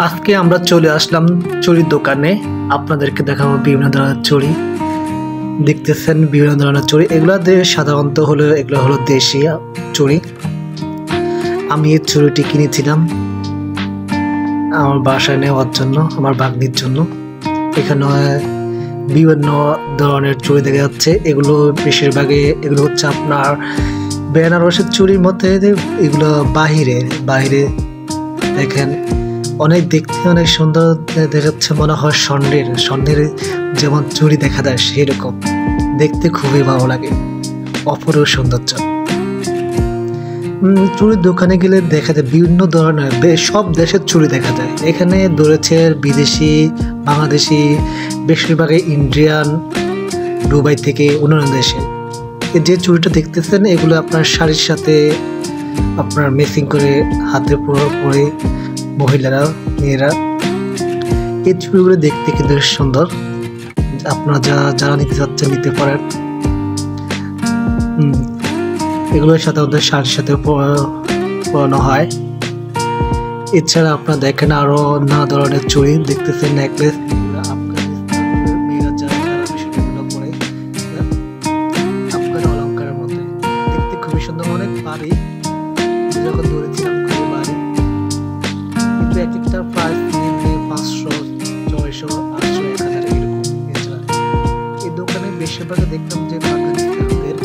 আজকে আমরা চলে আসলাম চুড়ির দোকানে। আপনাদেরকে দেখাবো বিভিন্ন ধরনের চুড়ি। দেখতেছেন বিভিন্ন ধরনের চুড়ি, এগুলো সাধারণত এগুলো হলো দেশি চুড়ি। আমি এই চুড়িটি কিনেছিলাম আমার বাসায় নেওয়ার জন্য, আমার ভাগ্নির জন্য। এখানে বিভিন্ন ধরনের চুড়ি দেখা যাচ্ছে। এগুলো বেশিরভাগই এগুলো হচ্ছে আপনার বেনারসের চুড়ির মধ্যে। এগুলো বাহিরে দেখেন দেখতে অনেক সুন্দর দেখাচ্ছে, মনে হয় স্বর্ণের যেমন চুড়ি দেখা যায় সেরকম দেখতে, খুবই ভালো লাগে, অপরূপ সৌন্দর্য। চুড়ির দোকানে গেলে দেখা যায় বিভিন্ন ধরনের সব দেশের চুড়ি দেখা যায়। এখানে ধরেছে বিদেশি, বাংলাদেশি, বেশিরভাগই ইন্ডিয়ান, দুবাই থেকে অন্যান্য দেশে। যে চুড়িটা দেখতেছেন এগুলো আপনার শাড়ির সাথে আপনার ম্যাচিং করে হাতে পরে মহিলারা, মেয়েরা। এই চুড়িগুলো দেখতে কিন্তু সুন্দর। আপনারা যারা নিতে চাচ্ছেন নিতে পারেন। এগুলো সাধারণত শাড়ির সাথে পরানো হয়। এছাড়া আপনারা দেখেন আরো নানা ধরনের চুড়ি দেখতেছেন, নেকলেস। অলঙ্কারের মধ্যে দেখতে খুবই সুন্দর, অনেক ভারী। যখন ধরেছিলাম খুবই ভারী, কিন্তু এক একটা প্রাইস 500, 600, 800, 1000 এরকম। এছাড়া এই দোকানে বেশিরভাগ দেখতাম যে পাকিস্তানের